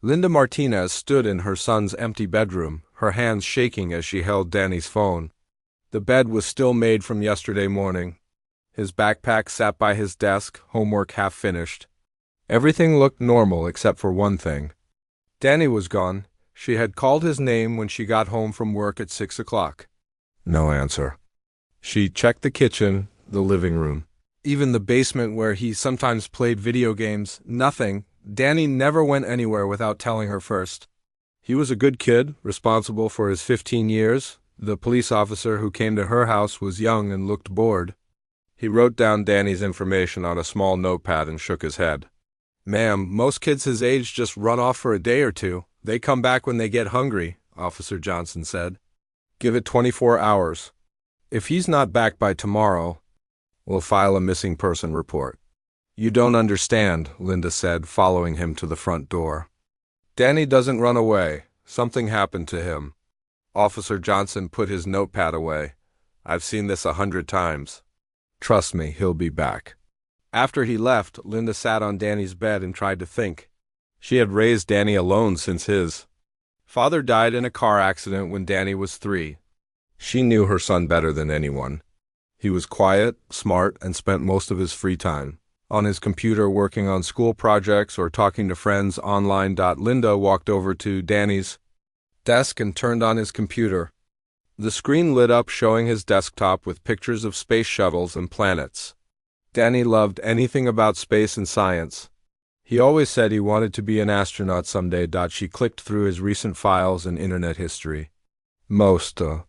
Linda Martinez stood in her son's empty bedroom, her hands shaking as she held Danny's phone. The bed was still made from yesterday morning. His backpack sat by his desk, homework half finished. Everything looked normal except for one thing. Danny was gone. She had called his name when she got home from work at 6 o'clock. No answer. She checked the kitchen, the living room, even the basement where he sometimes played video games. Nothing. Danny never went anywhere without telling her first. He was a good kid, responsible for his 15 years. The police officer who came to her house was young and looked bored. He wrote down Danny's information on a small notepad and shook his head. "Ma'am, most kids his age just run off for a day or two. They come back when they get hungry," Officer Johnson said. "Give it 24 hours. If he's not back by tomorrow, we'll file a missing person report." "You don't understand," Linda said, following him to the front door. "Danny doesn't run away. Something happened to him." Officer Johnson put his notepad away. "I've seen this 100 times. Trust me, he'll be back." After he left, Linda sat on Danny's bed and tried to think. She had raised Danny alone since his father died in a car accident when Danny was 3. She knew her son better than anyone. He was quiet, smart, and spent most of his free time on his computer working on school projects or talking to friends online. Linda walked over to Danny's desk and turned on his computer. The screen lit up, showing his desktop with pictures of space shuttles and planets. Danny loved anything about space and science. He always said he wanted to be an astronaut someday. She clicked through his recent files and internet history. Most of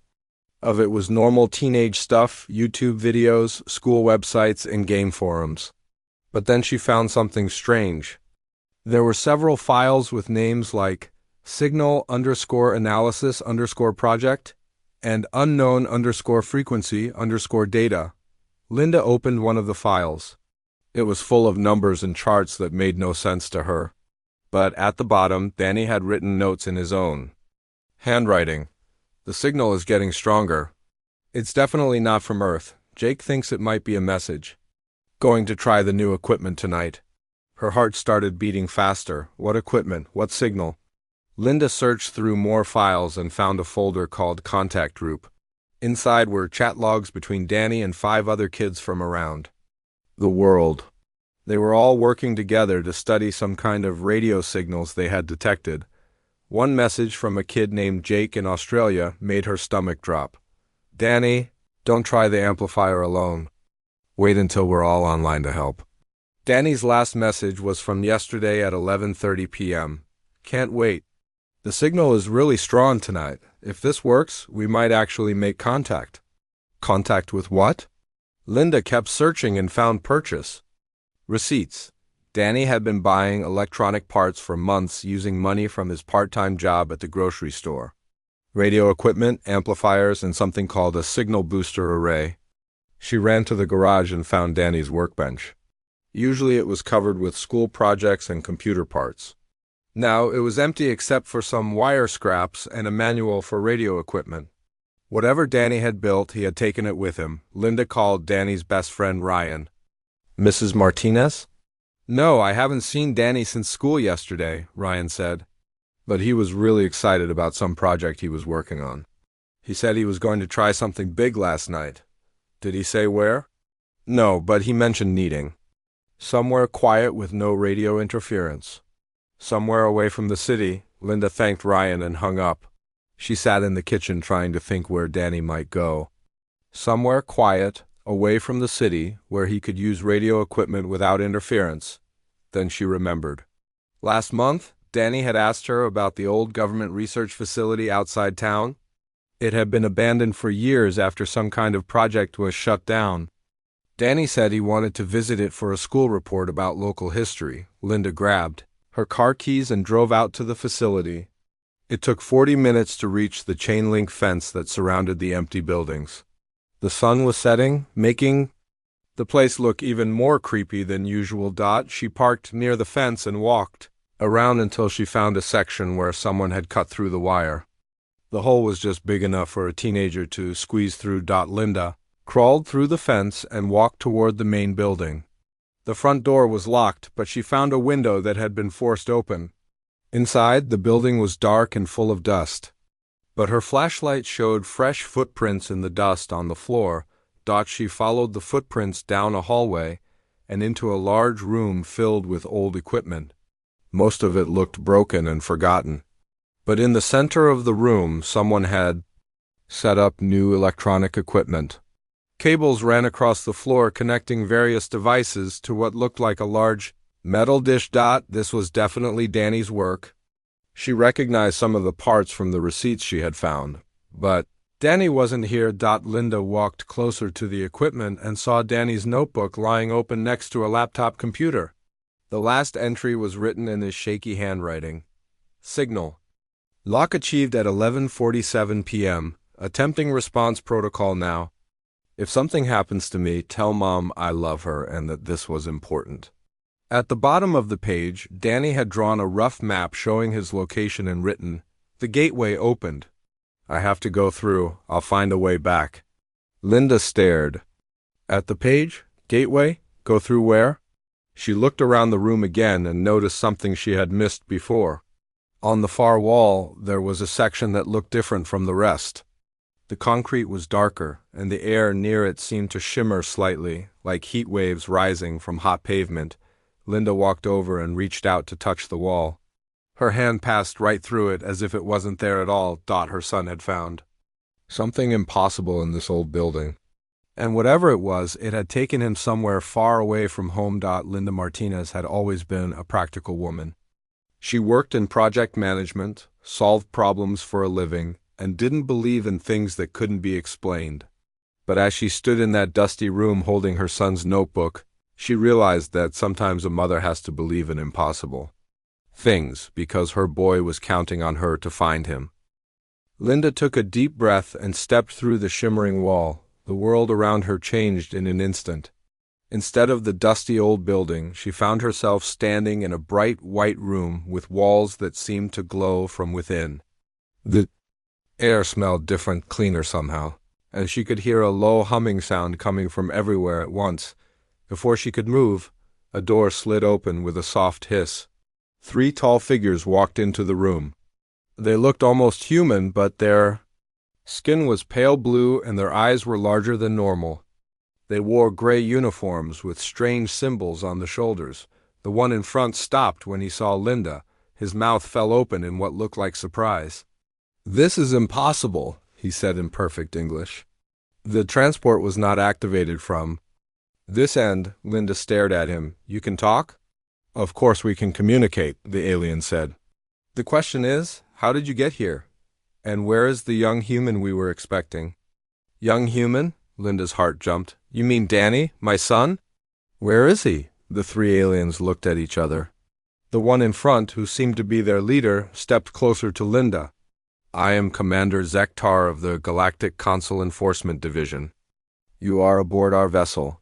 it was normal teenage stuff, YouTube videos, school websites, and game forums. But then she found something strange. There were several files with names like signal_analysis_project and unknown_frequency_data. Linda opened one of the files. It was full of numbers and charts that made no sense to her. But at the bottom, Danny had written notes in his own handwriting. "The signal is getting stronger. It's definitely not from Earth. Jake thinks it might be a message. Going to try the new equipment tonight." Her heart started beating faster. What equipment? What signal? Linda searched through more files and found a folder called Contact Group. Inside were chat logs between Danny and 5 other kids from around the world. They were all working together to study some kind of radio signals they had detected. One message from a kid named Jake in Australia made her stomach drop. "Danny, don't try the amplifier alone. Wait until we're all online to help." Danny's last message was from yesterday at 11:30 p.m. "Can't wait. The signal is really strong tonight. If this works, we might actually make contact." Contact with what? Linda kept searching and found purchase receipts. Danny had been buying electronic parts for months using money from his part-time job at the grocery store. Radio equipment, amplifiers, and something called a signal booster array. She ran to the garage and found Danny's workbench. Usually it was covered with school projects and computer parts. Now it was empty except for some wire scraps and a manual for radio equipment. Whatever Danny had built, he had taken it with him. Linda called Danny's best friend Ryan. "Mrs. Martinez?" "No, I haven't seen Danny since school yesterday," Ryan said. But he was really excited about some project he was working on. He said he was going to try something big last night. Did he say where? No, but he mentioned needing somewhere quiet with no radio interference. Somewhere away from the city. Linda thanked Ryan and hung up. She sat in the kitchen trying to think where Danny might go. Somewhere quiet, away from the city, where he could use radio equipment without interference. Then she remembered. Last month, Danny had asked her about the old government research facility outside town. It had been abandoned for years after some kind of project was shut down. Danny said he wanted to visit it for a school report about local history. Linda grabbed her car keys and drove out to the facility. It took 40 minutes to reach the chain-link fence that surrounded the empty buildings. The sun was setting, making the place look even more creepy than usual. She parked near the fence and walked around until she found a section where someone had cut through the wire. The hole was just big enough for a teenager to squeeze through. Linda crawled through the fence and walked toward the main building. The front door was locked, but she found a window that had been forced open. Inside, the building was dark and full of dust, but her flashlight showed fresh footprints in the dust on the floor. She followed the footprints down a hallway and into a large room filled with old equipment. Most of it looked broken and forgotten. But in the center of the room, someone had set up new electronic equipment. Cables ran across the floor connecting various devices to what looked like a large metal dish. This was definitely Danny's work. She recognized some of the parts from the receipts she had found, but Danny wasn't here. Linda walked closer to the equipment and saw Danny's notebook lying open next to a laptop computer. The last entry was written in his shaky handwriting. Signal. Lock achieved at 11:47 p.m. Attempting response protocol now. If something happens to me, tell Mom I love her and that this was important. At the bottom of the page, Danny had drawn a rough map showing his location and written, "The gateway opened. I have to go through. I'll find a way back." Linda stared. At the page? Gateway? Go through where? She looked around the room again and noticed something she had missed before. On the far wall, there was a section that looked different from the rest. The concrete was darker, and the air near it seemed to shimmer slightly, like heat waves rising from hot pavement. Linda walked over and reached out to touch the wall. Her hand passed right through it as if it wasn't there at all. Her son had found something impossible in this old building. And whatever it was, it had taken him somewhere far away from home. Linda Martinez had always been a practical woman. She worked in project management, solved problems for a living, and didn't believe in things that couldn't be explained. But as she stood in that dusty room holding her son's notebook, she realized that sometimes a mother has to believe in impossible things because her boy was counting on her to find him. Linda took a deep breath and stepped through the shimmering wall. The world around her changed in an instant. Instead of the dusty old building, she found herself standing in a bright white room with walls that seemed to glow from within. The air smelled different, cleaner somehow, and she could hear a low humming sound coming from everywhere at once. Before she could move, a door slid open with a soft hiss. 3 tall figures walked into the room. They looked almost human, but their skin was pale blue and their eyes were larger than normal. They wore gray uniforms with strange symbols on the shoulders. The one in front stopped when he saw Linda. His mouth fell open in what looked like surprise. "This is impossible," he said in perfect English. "The transport was not activated from this end." Linda stared at him. "You can talk?" "Of course we can communicate," the alien said. "The question is, how did you get here? And where is the young human we were expecting?" "Young human?" Linda's heart jumped. "You mean Danny, my son? Where is he?" The 3 aliens looked at each other. The one in front, who seemed to be their leader, stepped closer to Linda. "I am Commander Zektar of the Galactic Consul Enforcement Division. You are aboard our vessel.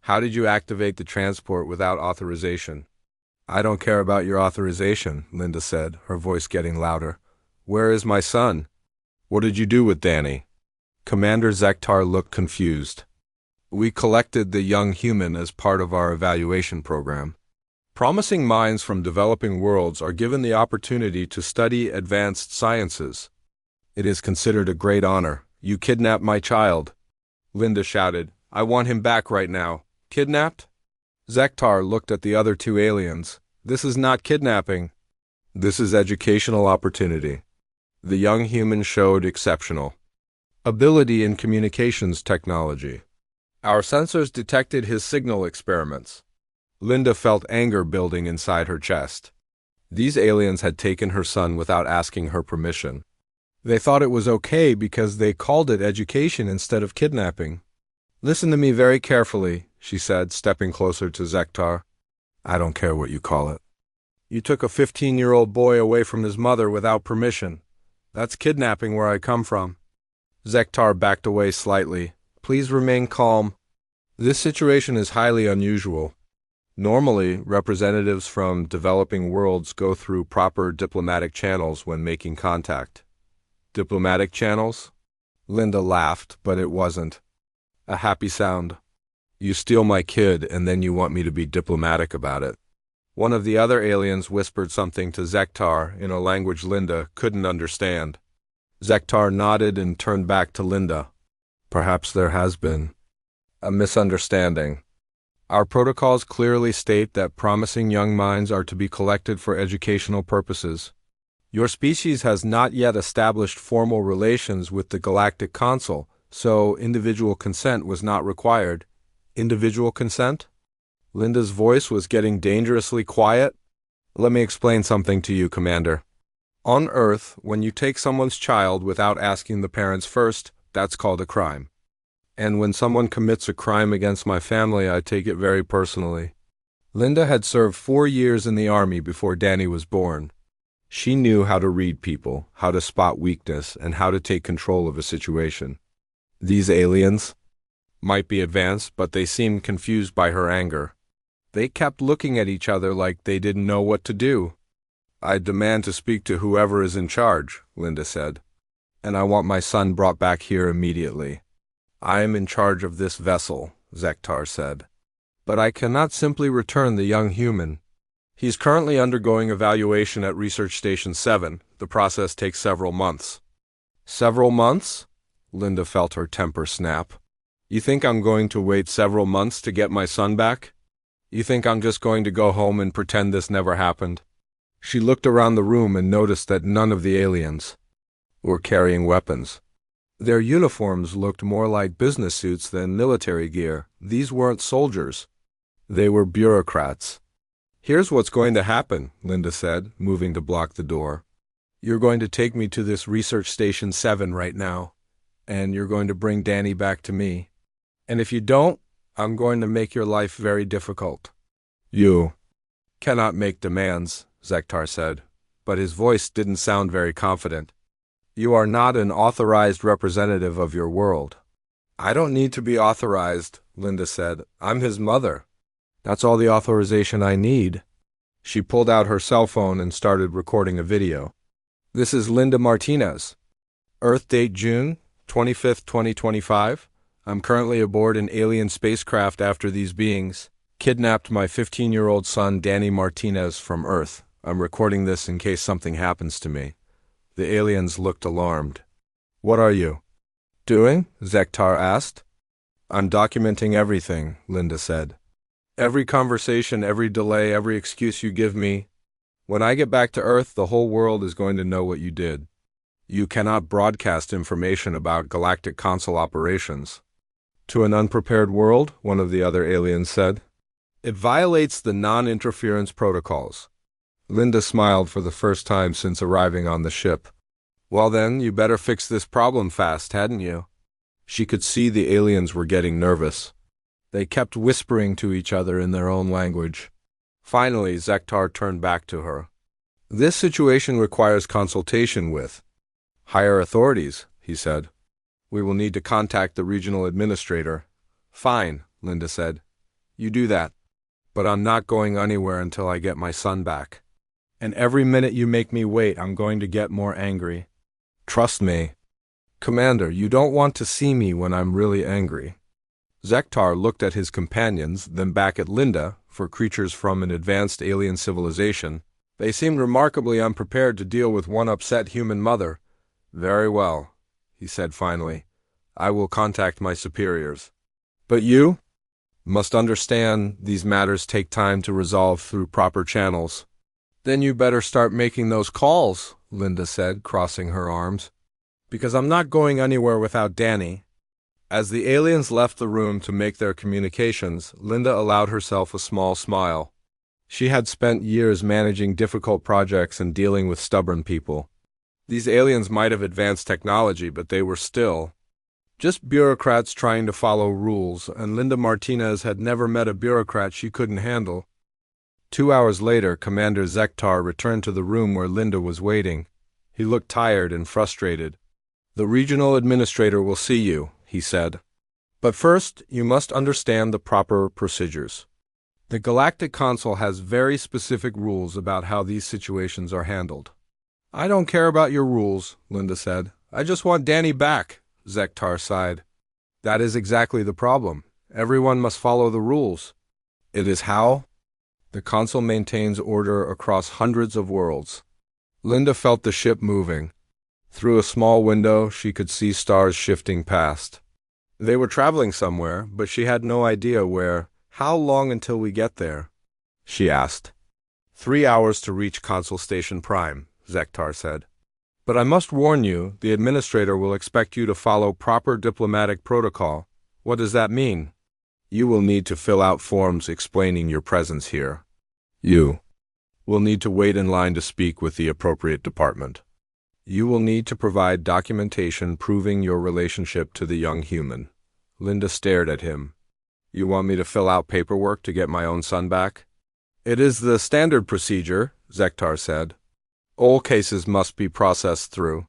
How did you activate the transport without authorization?" "I don't care about your authorization," Linda said, her voice getting louder. "Where is my son? What did you do with Danny?" Commander Zektar looked confused. "We collected the young human as part of our evaluation program. Promising minds from developing worlds are given the opportunity to study advanced sciences. It is considered a great honor. You kidnapped my child." Linda shouted, "I want him back right now." "Kidnapped?" Zektar looked at the other 2 aliens. "This is not kidnapping. This is educational opportunity." The young human showed exceptional ability in communications technology. Our sensors detected his signal experiments. Linda felt anger building inside her chest. These aliens had taken her son without asking her permission. They thought it was okay because they called it education instead of kidnapping. "Listen to me very carefully," she said, stepping closer to Zektar. "I don't care what you call it. You took a 15-year-old boy away from his mother without permission. That's kidnapping where I come from." Zektar backed away slightly. "Please remain calm. This situation is highly unusual. Normally, representatives from developing worlds go through proper diplomatic channels when making contact." "Diplomatic channels?" Linda laughed, but it wasn't a happy sound. "You steal my kid, and then you want me to be diplomatic about it." One of the other aliens whispered something to Zektar in a language Linda couldn't understand. Zektar nodded and turned back to Linda. Perhaps there has been a misunderstanding. Our protocols clearly state that promising young minds are to be collected for educational purposes. Your species has not yet established formal relations with the Galactic Consul, so individual consent was not required. Individual consent? Linda's voice was getting dangerously quiet. Let me explain something to you, Commander. On Earth, when you take someone's child without asking the parents first, that's called a crime. And when someone commits a crime against my family, I take it very personally. Linda had served 4 years in the army before Danny was born. She knew how to read people, how to spot weakness, and how to take control of a situation. These aliens might be advanced, but they seemed confused by her anger. They kept looking at each other like they didn't know what to do. I demand to speak to whoever is in charge, Linda said. And I want my son brought back here immediately. I am in charge of this vessel, Zektar said. But I cannot simply return the young human. He's currently undergoing evaluation at Research Station 7. The process takes several months. Several months? Linda felt her temper snap. You think I'm going to wait several months to get my son back? You think I'm just going to go home and pretend this never happened? She looked around the room and noticed that none of the aliens were carrying weapons. Their uniforms looked more like business suits than military gear. These weren't soldiers. They were bureaucrats. Here's what's going to happen, Linda said, moving to block the door. You're going to take me to this Research Station 7 right now, and you're going to bring Danny back to me. And if you don't, I'm going to make your life very difficult. You cannot make demands, Zektar said, but his voice didn't sound very confident. You are not an authorized representative of your world. I don't need to be authorized, Linda said. I'm his mother. That's all the authorization I need. She pulled out her cell phone and started recording a video. This is Linda Martinez. Earth date June 25th, 2025. I'm currently aboard an alien spacecraft after these beings kidnapped my 15-year-old son Danny Martinez from Earth. I'm recording this in case something happens to me. The aliens looked alarmed. What are you doing? Zektar asked. I'm documenting everything, Linda said. Every conversation, every delay, every excuse you give me. When I get back to Earth, the whole world is going to know what you did. You cannot broadcast information about Galactic Consul operations. To an unprepared world, one of the other aliens said. It violates the non-interference protocols. Linda smiled for the first time since arriving on the ship. Well then, you better fix this problem fast, hadn't you? She could see the aliens were getting nervous. They kept whispering to each other in their own language. Finally, Zektar turned back to her. This situation requires consultation with higher authorities, he said. We will need to contact the regional administrator. Fine, Linda said. You do that. But I'm not going anywhere until I get my son back. And every minute you make me wait, I'm going to get more angry. Trust me. Commander, you don't want to see me when I'm really angry. Zektar looked at his companions, then back at Linda. For creatures from an advanced alien civilization, they seemed remarkably unprepared to deal with one upset human mother. Very well, he said finally. I will contact my superiors. But you must understand these matters take time to resolve through proper channels. Then you better start making those calls, Linda said, crossing her arms. Because I'm not going anywhere without Danny. As the aliens left the room to make their communications, Linda allowed herself a small smile. She had spent years managing difficult projects and dealing with stubborn people. These aliens might have advanced technology, but they were still just bureaucrats trying to follow rules, and Linda Martinez had never met a bureaucrat she couldn't handle. 2 hours later, Commander Zektar returned to the room where Linda was waiting. He looked tired and frustrated. The regional administrator will see you, he said. But first, you must understand the proper procedures. The Galactic Consul has very specific rules about how these situations are handled. I don't care about your rules, Linda said. I just want Danny back, Zektar sighed. That is exactly the problem. Everyone must follow the rules. It is how? The consul maintains order across hundreds of worlds. Linda felt the ship moving. Through a small window, she could see stars shifting past. They were traveling somewhere, but she had no idea where. How long until we get there? She asked. 3 hours to reach Consul Station Prime, Zektar said. But I must warn you, the administrator will expect you to follow proper diplomatic protocol. What does that mean? You will need to fill out forms explaining your presence here. You will need to wait in line to speak with the appropriate department. You will need to provide documentation proving your relationship to the young human. Linda stared at him. You want me to fill out paperwork to get my own son back? It is the standard procedure, Zektar said. All cases must be processed through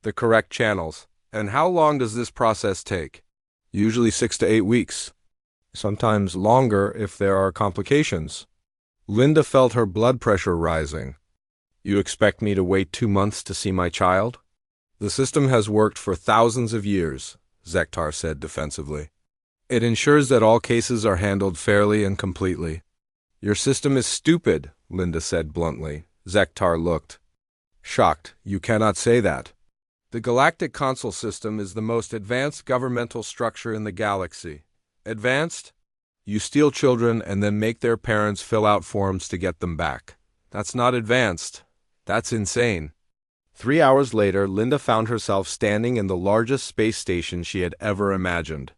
the correct channels. And how long does this process take? Usually 6 to 8 weeks. Sometimes longer if there are complications. Linda felt her blood pressure rising. You expect me to wait 2 months to see my child? The system has worked for thousands of years, Zektar said defensively. It ensures that all cases are handled fairly and completely. Your system is stupid, Linda said bluntly. Zektar looked shocked. You cannot say that. The Galactic Consul system is the most advanced governmental structure in the galaxy. Advanced? You steal children and then make their parents fill out forms to get them back. That's not advanced. That's insane. 3 hours later, Linda found herself standing in the largest space station she had ever imagined.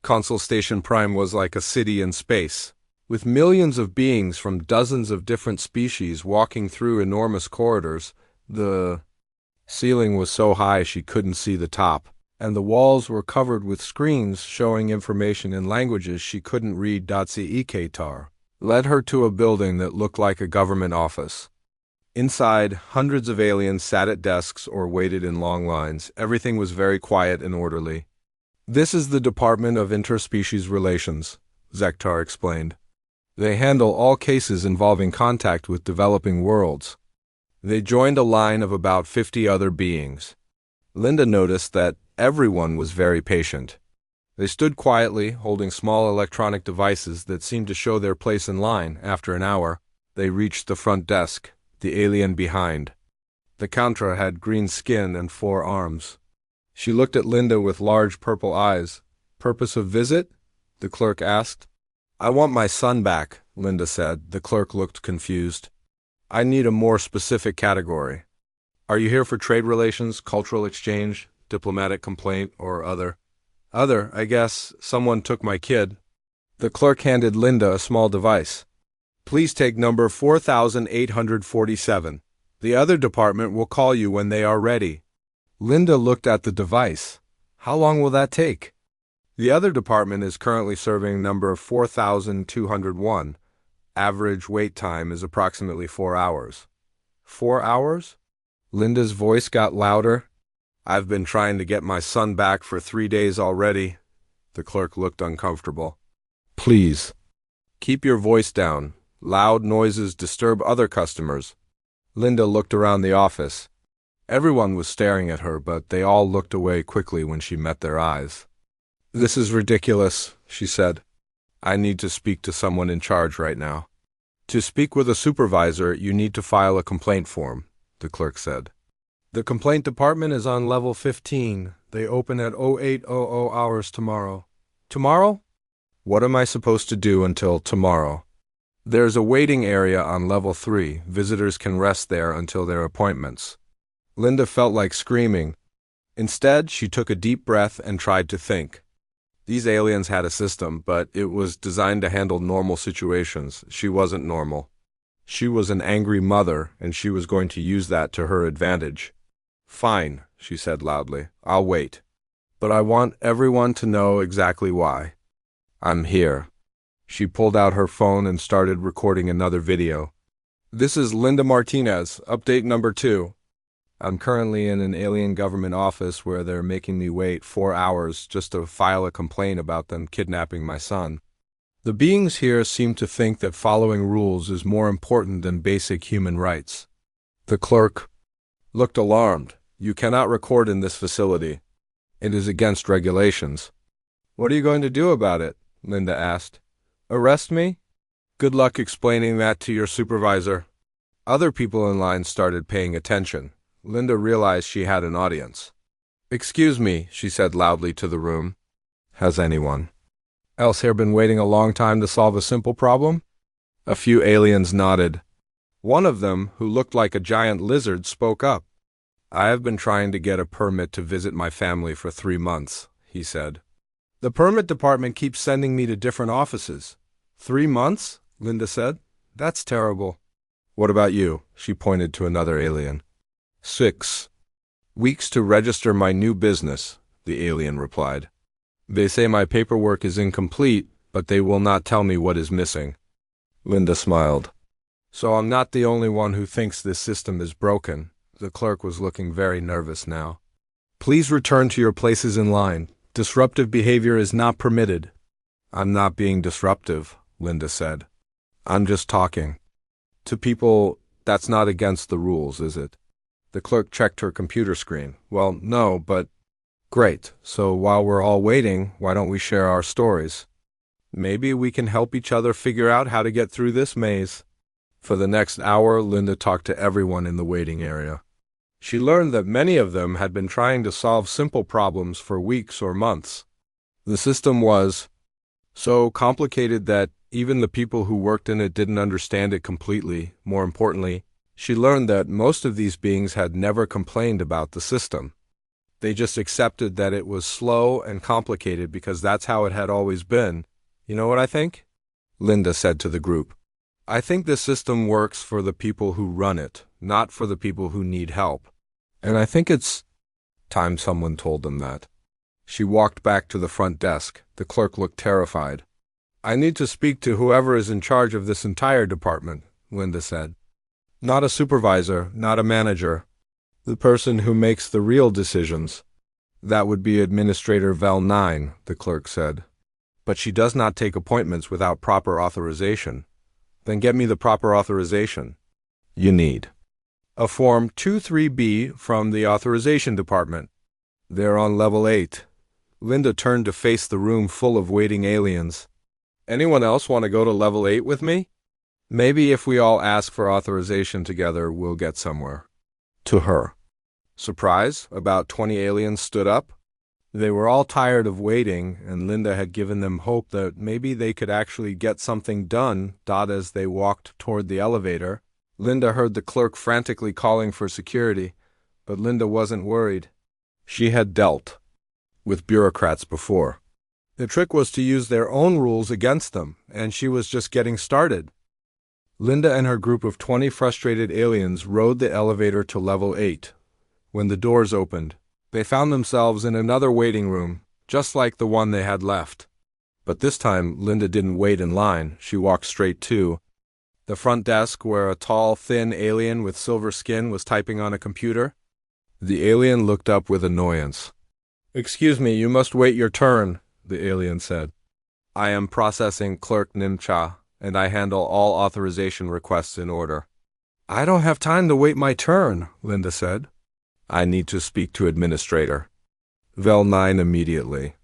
Consul Station Prime was like a city in space, with millions of beings from dozens of different species walking through enormous corridors. The ceiling was so high she couldn't see the top, and the walls were covered with screens showing information in languages she couldn't read. Iktar led her to a building that looked like a government office. Inside, hundreds of aliens sat at desks or waited in long lines. Everything was very quiet and orderly. This is the Department of Interspecies Relations, Zektar explained. They handle all cases involving contact with developing worlds. They joined a line of about 50 other beings. Linda noticed that everyone was very patient. They stood quietly, holding small electronic devices that seemed to show their place in line. After an hour, they reached the front desk, the alien behind. The Kantra had green skin and 4 arms. She looked at Linda with large purple eyes. Purpose of visit? The clerk asked. I want my son back, Linda said. The clerk looked confused. I need a more specific category. Are you here for trade relations, cultural exchange, diplomatic complaint, or other? Other, I guess. Someone took my kid. The clerk handed Linda a small device. Please take number 4847. The other department will call you when they are ready. Linda looked at the device. How long will that take? The other department is currently serving number 4201. Average wait time is approximately 4 hours. 4 hours? Linda's voice got louder. I've been trying to get my son back for 3 days already. The clerk looked uncomfortable. Please, keep your voice down. Loud noises disturb other customers. Linda looked around the office. Everyone was staring at her, but they all looked away quickly when she met their eyes. This is ridiculous, she said. I need to speak to someone in charge right now. To speak with a supervisor, you need to file a complaint form, the clerk said. The complaint department is on level 15. They open at 0800 hours tomorrow. Tomorrow? What am I supposed to do until tomorrow? There's a waiting area on level 3. Visitors can rest there until their appointments. Linda felt like screaming. Instead, she took a deep breath and tried to think. These aliens had a system, but it was designed to handle normal situations. She wasn't normal. She was an angry mother, and she was going to use that to her advantage. Fine, she said loudly. I'll wait. But I want everyone to know exactly why. I'm here. She pulled out her phone and started recording another video. This is Linda Martinez, update number 2. I'm currently in an alien government office where they're making me wait 4 hours just to file a complaint about them kidnapping my son. The beings here seem to think that following rules is more important than basic human rights. The clerk looked alarmed. You cannot record in this facility. It is against regulations. What are you going to do about it? Linda asked. Arrest me? Good luck explaining that to your supervisor. Other people in line started paying attention. Linda realized she had an audience. Excuse me, she said loudly to the room. Has anyone else here been waiting a long time to solve a simple problem? A few aliens nodded. One of them, who looked like a giant lizard, spoke up. I have been trying to get a permit to visit my family for 3 months, he said. The permit department keeps sending me to different offices. 3 months? Linda said. That's terrible. What about you? She pointed to another alien. 6 weeks to register my new business, the alien replied. They say my paperwork is incomplete, but they will not tell me what is missing. Linda smiled. So I'm not the only one who thinks this system is broken. The clerk was looking very nervous now. Please return to your places in line. Disruptive behavior is not permitted. I'm not being disruptive, Linda said. I'm just talking. To people, that's not against the rules, is it? The clerk checked her computer screen. Well, no, but... Great. So while we're all waiting, why don't we share our stories? Maybe we can help each other figure out how to get through this maze. For the next hour, Linda talked to everyone in the waiting area. She learned that many of them had been trying to solve simple problems for weeks or months. The system was so complicated that even the people who worked in it didn't understand it completely. More importantly, she learned that most of these beings had never complained about the system. They just accepted that it was slow and complicated because that's how it had always been. You know what I think? Linda said to the group. I think this system works for the people who run it, not for the people who need help. And I think it's time someone told them that. She walked back to the front desk. The clerk looked terrified. I need to speak to whoever is in charge of this entire department, Linda said. Not a supervisor, not a manager. The person who makes the real decisions. That would be Administrator Vel 9, the clerk said. But she does not take appointments without proper authorization. Then get me the proper authorization. You need a Form 23B from the Authorization Department. They're on level 8. Linda turned to face the room full of waiting aliens. Anyone else want to go to level 8 with me? Maybe if we all ask for authorization together, we'll get somewhere. To her. Surprise, about 20 aliens stood up. They were all tired of waiting, and Linda had given them hope that maybe they could actually get something done. As they walked toward the elevator, Linda heard the clerk frantically calling for security, but Linda wasn't worried. She had dealt with bureaucrats before. The trick was to use their own rules against them, and she was just getting started. Linda and her group of 20 frustrated aliens rode the elevator to level 8. When the doors opened, they found themselves in another waiting room, just like the one they had left. But this time, Linda didn't wait in line. She walked straight to the front desk where a tall, thin alien with silver skin was typing on a computer. The alien looked up with annoyance. Excuse me, you must wait your turn, the alien said. I am processing Clerk Nimcha, and I handle all authorization requests in order. I don't have time to wait my turn, Linda said. I need to speak to Administrator Vel 9 immediately.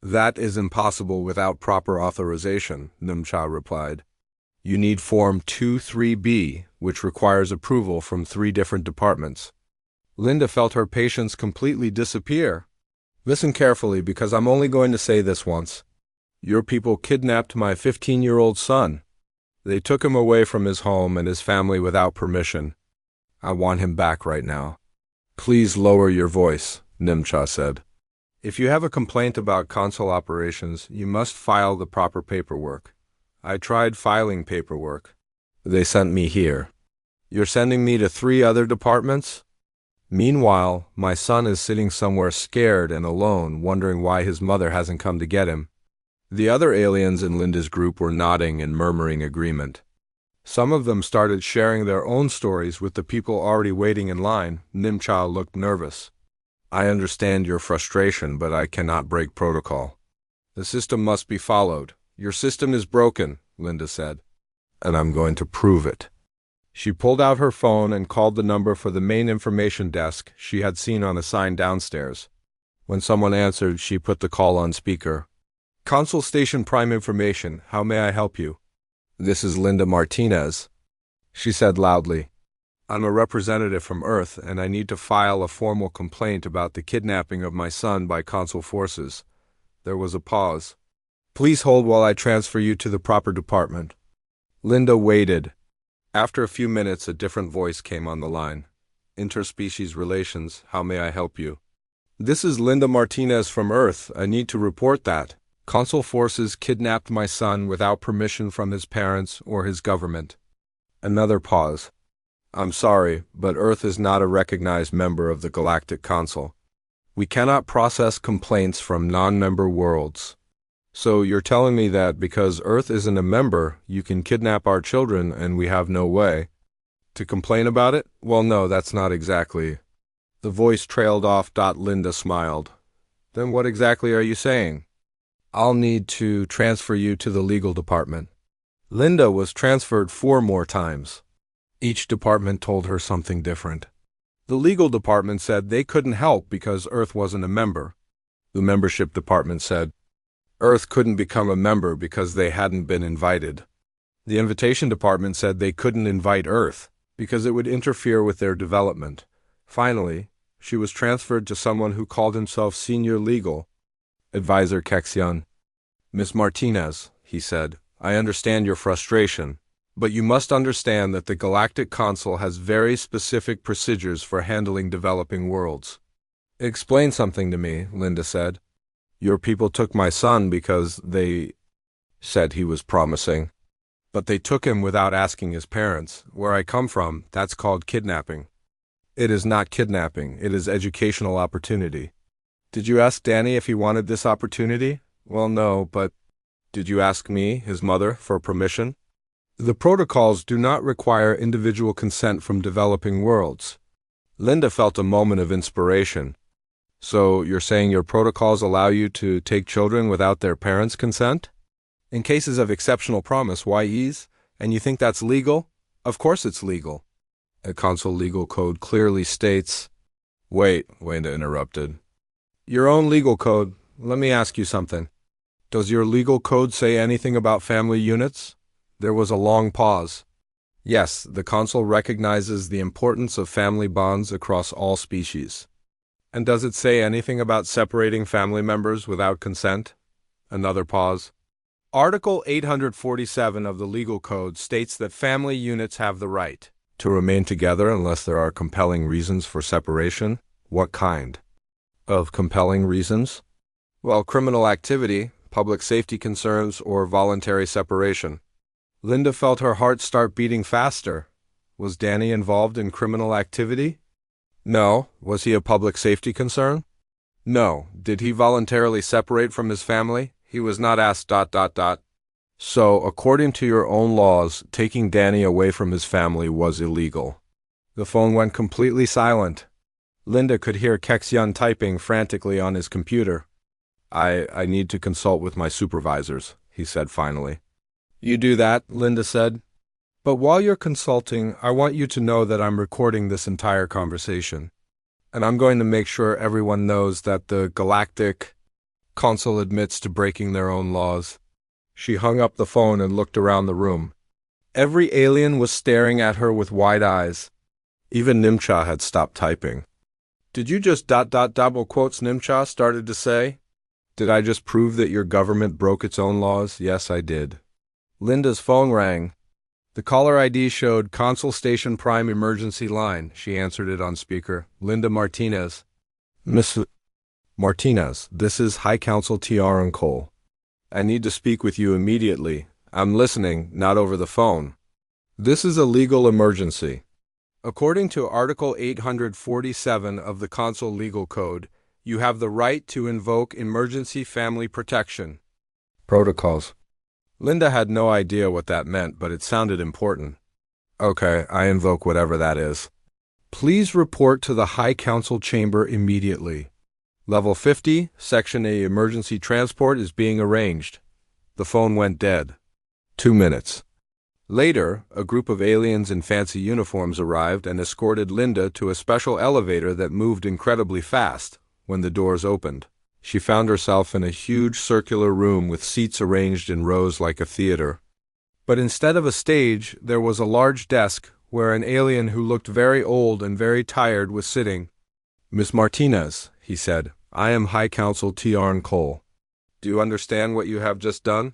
That is impossible without proper authorization, Nimcha replied. You need Form 23B, which requires approval from 3 different departments. Linda felt her patience completely disappear. Listen carefully, because I'm only going to say this once. Your people kidnapped my 15-year-old son. They took him away from his home and his family without permission. I want him back right now. Please lower your voice, Nimcha said. If you have a complaint about console operations, you must file the proper paperwork. I tried filing paperwork. They sent me here. You're sending me to 3 other departments? Meanwhile, my son is sitting somewhere scared and alone, wondering why his mother hasn't come to get him. The other aliens in Linda's group were nodding and murmuring agreement. Some of them started sharing their own stories with the people already waiting in line. Nimcha looked nervous. I understand your frustration, but I cannot break protocol. The system must be followed. Your system is broken, Linda said. And I'm going to prove it. She pulled out her phone and called the number for the main information desk she had seen on a sign downstairs. When someone answered, she put the call on speaker. Console Station Prime Information, how may I help you? This is Linda Martinez, she said loudly. I'm a representative from Earth, and I need to file a formal complaint about the kidnapping of my son by Consul forces. There was a pause. Please hold while I transfer you to the proper department. Linda waited. After a few minutes, a different voice came on the line. Interspecies relations, how may I help you? This is Linda Martinez from Earth. I need to report that Consul forces kidnapped my son without permission from his parents or his government. Another pause. I'm sorry, but Earth is not a recognized member of the Galactic Consul. We cannot process complaints from non-member worlds. So you're telling me that because Earth isn't a member, you can kidnap our children and we have no way to complain about it? Well, no, that's not exactly. The voice trailed off. Linda smiled. Then what exactly are you saying? I'll need to transfer you to the legal department. Linda was transferred 4 more times. Each department told her something different. The legal department said they couldn't help because Earth wasn't a member. The membership department said Earth couldn't become a member because they hadn't been invited. The invitation department said they couldn't invite Earth because it would interfere with their development. Finally, she was transferred to someone who called himself Senior Legal Advisor Kexian. Miss Martinez, he said, I understand your frustration, but you must understand that the Galactic Consul has very specific procedures for handling developing worlds. Explain something to me, Linda said. Your people took my son because they said he was promising. But they took him without asking his parents. Where I come from, that's called kidnapping. It is not kidnapping, it is educational opportunity. Did you ask Danny if he wanted this opportunity? Well, no, but did you ask me, his mother, for permission? The protocols do not require individual consent from developing worlds. Linda felt a moment of inspiration. So you're saying your protocols allow you to take children without their parents' consent? In cases of exceptional promise, YEs, and you think that's legal? Of course it's legal. A Consul legal code clearly states... Wait, Linda interrupted. Your own legal code, let me ask you something. Does your legal code say anything about family units? There was a long pause. Yes, the Consul recognizes the importance of family bonds across all species. And does it say anything about separating family members without consent? Another pause. Article 847 of the Legal Code states that family units have the right to remain together unless there are compelling reasons for separation. What kind of compelling reasons? Well, criminal activity, public safety concerns, or voluntary separation. Linda felt her heart start beating faster. Was Danny involved in criminal activity? No. Was he a public safety concern? No. Did he voluntarily separate from his family? He was not asked... So, according to your own laws, taking Danny away from his family was illegal. The phone went completely silent. Linda could hear Kexian typing frantically on his computer. I need to consult with my supervisors, he said finally. You do that, Linda said. But while you're consulting, I want you to know that I'm recording this entire conversation. And I'm going to make sure everyone knows that the Galactic Consul admits to breaking their own laws. She hung up the phone and looked around the room. Every alien was staring at her with wide eyes. Even Nimcha had stopped typing. Did you just ... double quotes Nimcha started to say? Did I just prove that your government broke its own laws? Yes, I did. Linda's phone rang. The caller ID showed Consul Station Prime Emergency Line. She answered it on speaker. Linda Martinez. Miss Martinez, this is High Council T.R. Cole. I need to speak with you immediately. I'm listening, not over the phone. This is a legal emergency. According to Article 847 of the Consul Legal Code, you have the right to invoke emergency family protection. Protocols. Linda had no idea what that meant, but it sounded important. Okay, I invoke whatever that is. Please report to the High Council chamber immediately. Level 50, Section A emergency transport is being arranged. The phone went dead. 2 minutes. Later, a group of aliens in fancy uniforms arrived and escorted Linda to a special elevator that moved incredibly fast. When the doors opened, she found herself in a huge circular room with seats arranged in rows like a theater. But instead of a stage, there was a large desk where an alien who looked very old and very tired was sitting. "Miss Martinez," he said, "I am High Council T.R. Cole. Do you understand what you have just done?"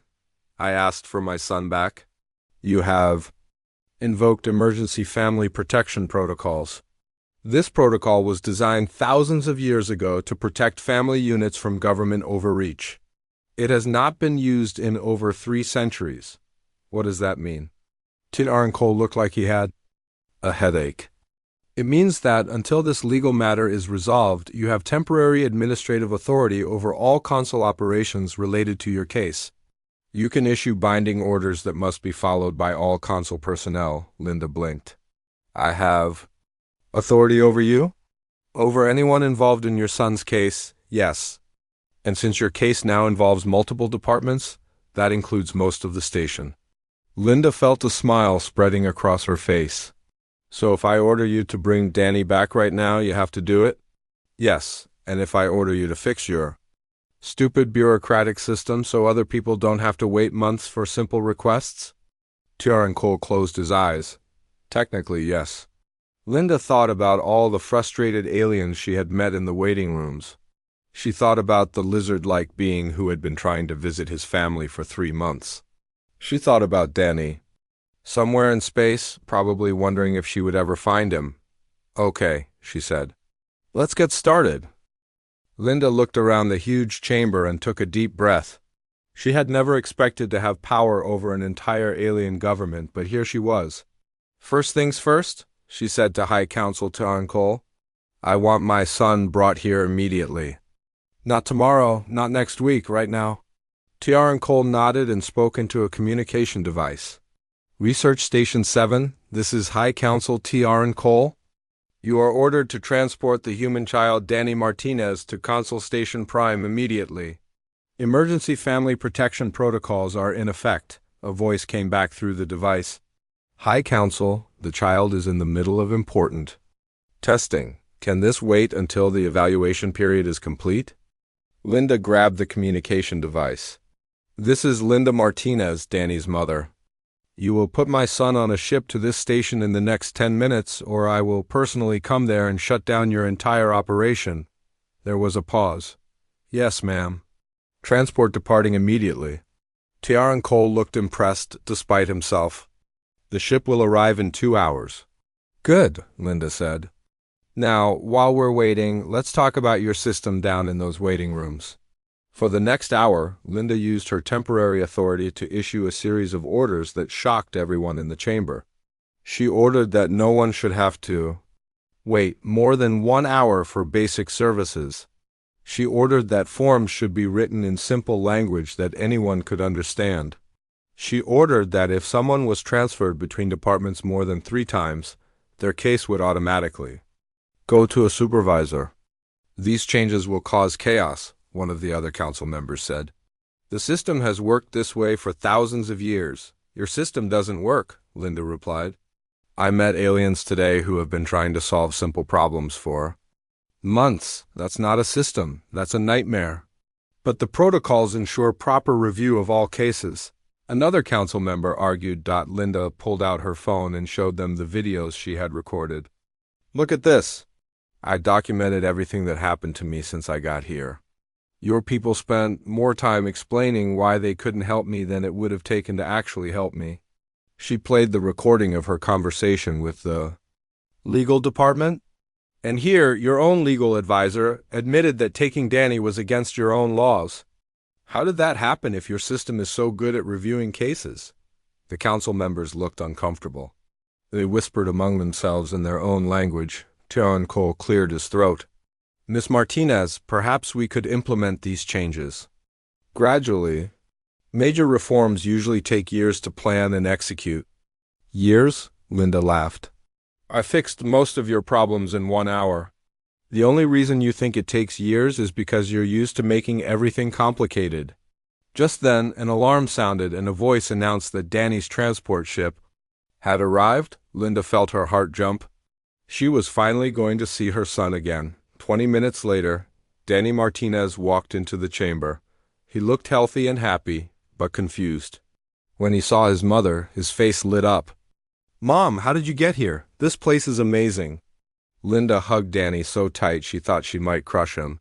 I asked for my son back. "You have invoked emergency family protection protocols. This protocol was designed thousands of years ago to protect family units from government overreach. It has not been used in over 3 centuries. What does that mean?" T.R. Cole looked like he had a headache. "It means that until this legal matter is resolved, you have temporary administrative authority over all consul operations related to your case. You can issue binding orders that must be followed by all consul personnel." Linda blinked. "I have authority over you?" "Over anyone involved in your son's case, yes. And since your case now involves multiple departments, that includes most of the station." Linda felt a smile spreading across her face. "So if I order you to bring Danny back right now, you have to do it?" "Yes, and if I order you to fix your stupid bureaucratic system so other people don't have to wait months for simple requests?" T.R. Cole closed his eyes. "Technically, yes." Linda thought about all the frustrated aliens she had met in the waiting rooms. She thought about the lizard-like being who had been trying to visit his family for 3 months. She thought about Danny, somewhere in space, probably wondering if she would ever find him. "Okay," she said. "Let's get started." Linda looked around the huge chamber and took a deep breath. She had never expected to have power over an entire alien government, but here she was. "First things first," she said to High Council T.R. Cole. "I want my son brought here immediately." "Not tomorrow, not next week, right now." T.R. Cole nodded and spoke into a communication device. "Research Station 7, this is High Council T.R. Cole. You are ordered to transport the human child Danny Martinez to Consul Station Prime immediately. Emergency family protection protocols are in effect," a voice came back through the device. "High Council, the child is in the middle of important testing. Can this wait until the evaluation period is complete?" Linda grabbed the communication device. "This is Linda Martinez, Danny's mother. You will put my son on a ship to this station in the next 10 minutes, or I will personally come there and shut down your entire operation." There was a pause. "Yes, ma'am. Transport departing immediately." T.R. Cole looked impressed, despite himself. "The ship will arrive in 2 hours." "Good," Linda said. "Now, while we're waiting, let's talk about your system down in those waiting rooms." For the next hour, Linda used her temporary authority to issue a series of orders that shocked everyone in the chamber. She ordered that no one should have to wait more than 1 hour for basic services. She ordered that forms should be written in simple language that anyone could understand. She ordered that if someone was transferred between departments more than 3 times, their case would automatically go to a supervisor. "These changes will cause chaos," one of the other council members said. "The system has worked this way for thousands of years. Your system doesn't work," Linda replied. "I met aliens today who have been trying to solve simple problems for months. That's not a system. That's a nightmare." "But the protocols ensure proper review of all cases," another council member argued. Linda pulled out her phone and showed them the videos she had recorded. "Look at this. I documented everything that happened to me since I got here. Your people spent more time explaining why they couldn't help me than it would have taken to actually help me." She played the recording of her conversation with the legal department. "And here, your own legal advisor admitted that taking Danny was against your own laws. How did that happen if your system is so good at reviewing cases?" The council members looked uncomfortable. They whispered among themselves in their own language. T.R. Cole cleared his throat. "Miss Martinez, perhaps we could implement these changes gradually. Major reforms usually take years to plan and execute." "Years?" Linda laughed. "I fixed most of your problems in 1 hour. The only reason you think it takes years is because you're used to making everything complicated." Just then, an alarm sounded and a voice announced that Danny's transport ship had arrived. Linda felt her heart jump. She was finally going to see her son again. 20 minutes later, Danny Martinez walked into the chamber. He looked healthy and happy, but confused. When he saw his mother, his face lit up. "Mom, how did you get here? This place is amazing." Linda hugged Danny so tight she thought she might crush him.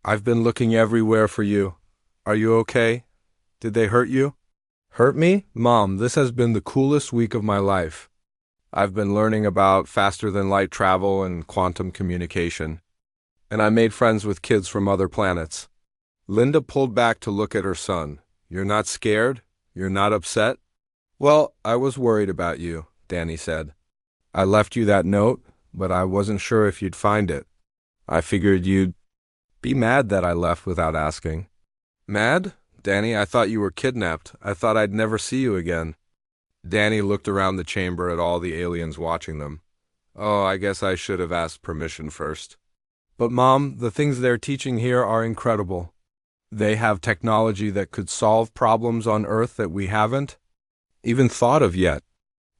"I've been looking everywhere for you. Are you okay? Did they hurt you?" "Hurt me? Mom, this has been the coolest week of my life. I've been learning about faster-than-light travel and quantum communication. And I made friends with kids from other planets." Linda pulled back to look at her son. "You're not scared? You're not upset?" "Well, I was worried about you," Danny said. "I left you that note, but I wasn't sure if you'd find it. I figured you'd be mad that I left without asking." "Mad? Danny, I thought you were kidnapped. I thought I'd never see you again." Danny looked around the chamber at all the aliens watching them. "Oh, I guess I should have asked permission first. But Mom, the things they're teaching here are incredible. They have technology that could solve problems on Earth that we haven't even thought of yet."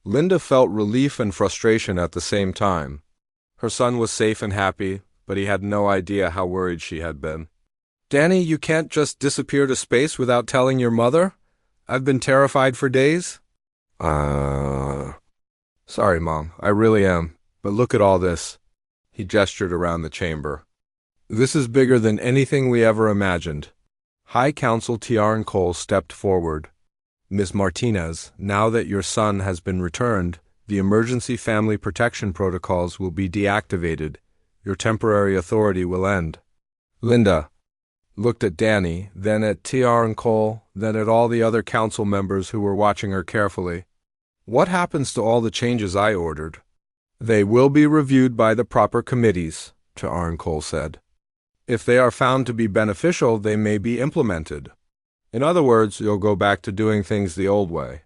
Linda felt relief and frustration at the same time. Her son was safe and happy, but he had no idea how worried she had been. "Danny, you can't just disappear to space without telling your mother? I've been terrified for days." Sorry, Mom, I really am. But look at all this." He gestured around the chamber. "This is bigger than anything we ever imagined." High Council Tiaran Cole stepped forward. "Miss Martinez, now that your son has been returned, the emergency family protection protocols will be deactivated. Your temporary authority will end." Linda looked at Danny, then at Tiaran Cole, then at all the other council members who were watching her carefully. "What happens to all the changes I ordered?" "They will be reviewed by the proper committees," Tiaran Cole said. "If they are found to be beneficial, they may be implemented. In other words, you'll go back to doing things the old way.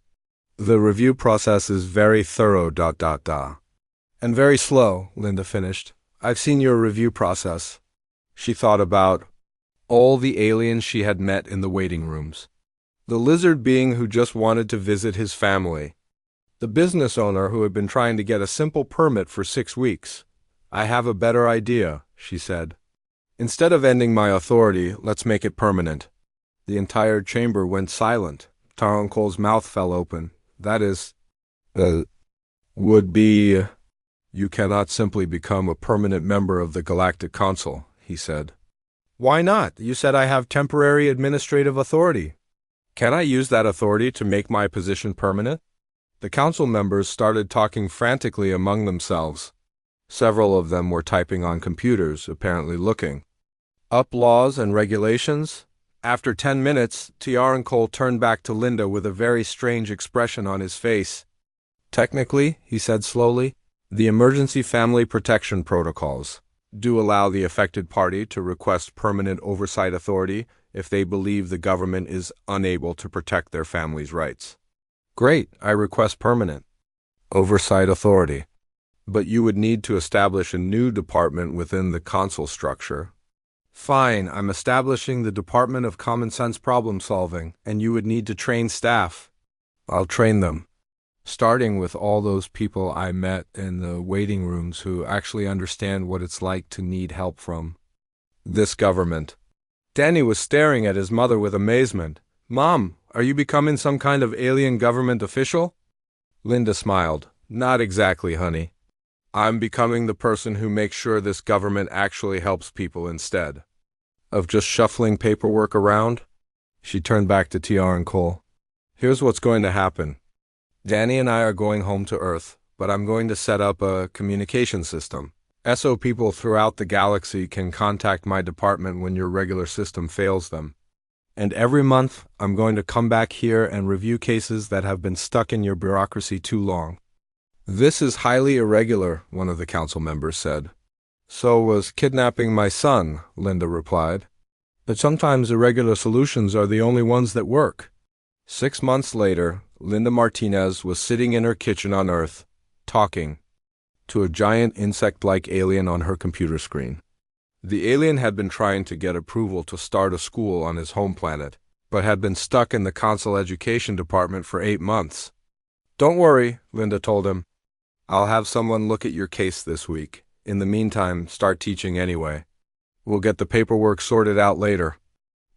The review process is very thorough, and very slow," Linda finished. "I've seen your review process." She thought about all the aliens she had met in the waiting rooms. The lizard being who just wanted to visit his family. The business owner who had been trying to get a simple permit for 6 weeks. "I have a better idea," she said. "Instead of ending my authority, let's make it permanent." The entire chamber went silent. Tiaran Cole's mouth fell open. "That is, would be... You cannot simply become a permanent member of the Galactic Consul," he said. "Why not? You said I have temporary administrative authority. Can I use that authority to make my position permanent?" The council members started talking frantically among themselves. Several of them were typing on computers, apparently looking up laws and regulations. After 10 minutes, Tiaran Cole turned back to Linda with a very strange expression on his face. "Technically," he said slowly, "the emergency family protection protocols do allow the affected party to request permanent oversight authority if they believe the government is unable to protect their family's rights." "Great, I request permanent oversight authority. But you would need to establish a new department within the consul structure." "Fine, I'm establishing the Department of Common Sense Problem Solving, and you would need to train staff." "I'll train them, starting with all those people I met in the waiting rooms who actually understand what it's like to need help from this government." Danny was staring at his mother with amazement. "Mom, are you becoming some kind of alien government official?" Linda smiled. "Not exactly, honey. I'm becoming the person who makes sure this government actually helps people instead of just shuffling paperwork around." She turned back to Tiaran Cole. "Here's what's going to happen. Danny and I are going home to Earth, but I'm going to set up a communication system. So people throughout the galaxy can contact my department when your regular system fails them. And every month, I'm going to come back here and review cases that have been stuck in your bureaucracy too long." "This is highly irregular," one of the council members said. "So was kidnapping my son," Linda replied. "But sometimes irregular solutions are the only ones that work." 6 months later, Linda Martinez was sitting in her kitchen on Earth, talking to a giant insect-like alien on her computer screen. The alien had been trying to get approval to start a school on his home planet, but had been stuck in the consul education department for 8 months. "Don't worry," Linda told him. "I'll have someone look at your case this week. In the meantime, start teaching anyway. We'll get the paperwork sorted out later."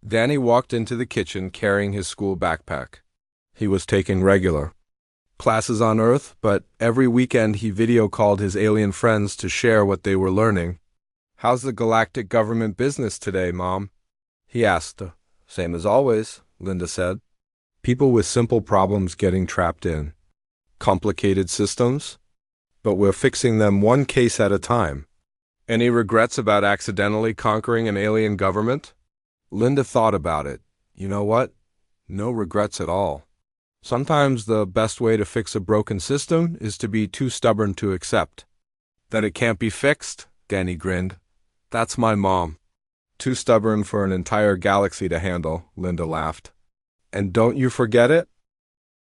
Danny walked into the kitchen carrying his school backpack. He was taking regular classes on Earth, but every weekend he video called his alien friends to share what they were learning. "How's the galactic government business today, Mom?" he asked. "Same as always," Linda said. "People with simple problems getting trapped in complicated systems, but we're fixing them one case at a time." "Any regrets about accidentally conquering an alien government?" Linda thought about it. You know what? No regrets at all. Sometimes the best way to fix a broken system is to be too stubborn to accept that it can't be fixed. Danny grinned. "That's my mom." "Too stubborn for an entire galaxy to handle," Linda laughed. "And don't you forget it?